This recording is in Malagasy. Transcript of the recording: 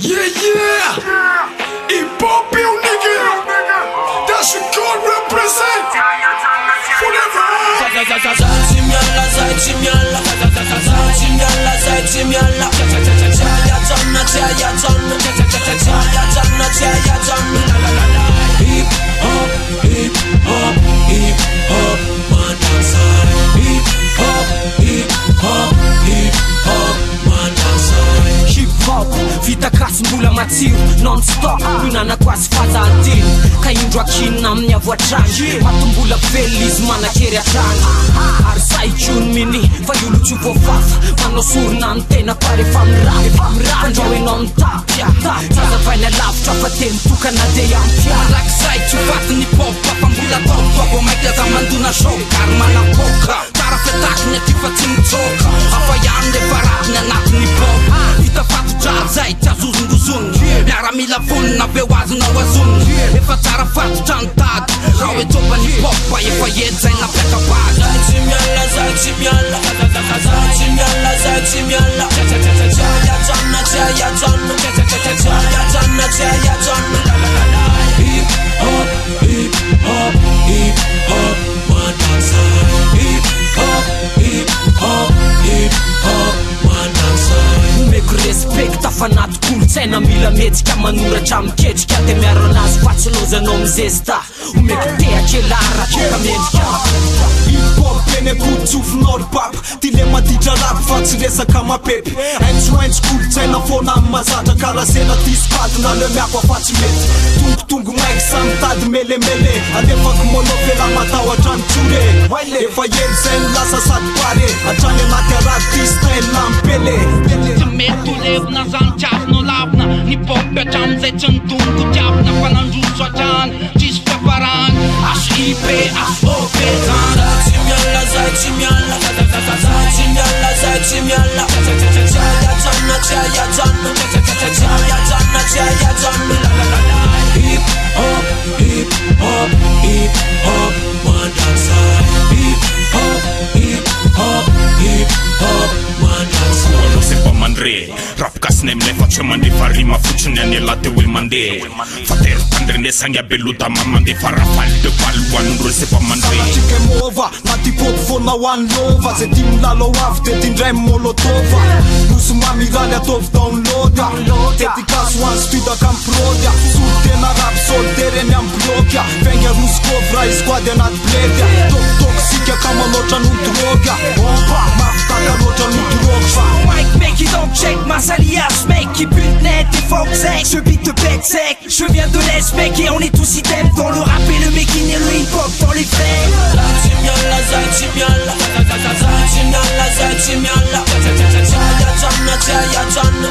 Yeah, hip hop you nigga, that's a good represent. Forever. Zachimiala, Zachimiala, Zachimiala, Zachimiala. Chaya Jonna, Chaya Jonna, Chaya Jonna, Chaya Jonna. Hip hop, hip hop, hip hop, madansa. Hip hop, hip hop, hip hop, madansa. Hip hop, vita kasim-bola matsiro non-stop, minana ko azy fahazahantelo ka indro akinina amin'ny avoatrany matombola velona izy manakery atrany ary sahitrony mini fa iolo tsy voafafa manao sorona ny tena fa rehefa mirava andrahoinao ny tapia zazavaina lavitra fa teny tokana de ampia malaky saitry vatiny pop fambola topo abo maika za mandona shoka ary manapoka tsara fetakiny aty fa tsy mitsoka afa ihany rehefa ratiny anatiny pop vita fatodraty zay tsy azozongozony miaramila vonina be hoazonao azoniny efa tsara fatotra ny tady raha hoe tsopany pop efa edy zay napiakabazy Zachimiala, Zachimiala, Zachimiala, Zachimiala. Chaya Jonna, Chaya Jonna, Chaya Jonna, Chaya Jonna. Hip hop, hip hop, hip hop, madansa. Hip hop, hip hop, hip hop, madansa. Omeko respekta fa naty kolotsaina mila metsika manoratra miketrika de miaro anazy fa tsy lozanao mizesta omeko teakelara toka mendrika hip-hop eny akotsofinaolo papa ty le maditra rapy fa tsy resaka mapepe haintrohaintso kolotsaina foana amin'ny mazatra karasena ty sokadina le miako fa tsy mety tongotongo maiky samy tady melemele alefako monao fela matahotra ny tsore efa ely zay no lasa sady pare atrany anaty araty ty style lampele tsy mety ho levina zany tiavinao lavina ny pop atramizay tsy nidongo tiavina fa nandroso atrany tsisy fiafarany aso ipe aso ope zany Zachimiala, Zachimiala, Zachimiala, Zachimiala. Chaya Jonna, Chaya Jonna, Chaya Jonna, Chaya Jonna. Hip hop, hip hop, hip hop, madansa. Hip hop, hip hop, hip hop, madansa. Olo se pa mandre rap kasne mlefa che mande farima fuchune ne late we mande fater pandre ne sangya beluta mamande farafal de palwan ro se pa mandre Chike mova, naty pop fona one lova zay ty milalo avy de ty ndray molotova nosy mamiraly ataovy downloada dedikaso hoany stidaka amprôdya solo tena rap soldery eny am bloka vainga roskov raha izy koady anaty bledya toksika ka manotra no droga ompa mafitaka loatra no droga Mike mec il donc check ma salias mec qui pute net et folk sec ce beat te pète sec je viens de l'Est mec et on est tous idem dans le rap et le making et le hip hop dans les faits Zachimiala, Zachimiala, Zachimiala, Zachimiala. Chaya Jonna, Chaya Jonna.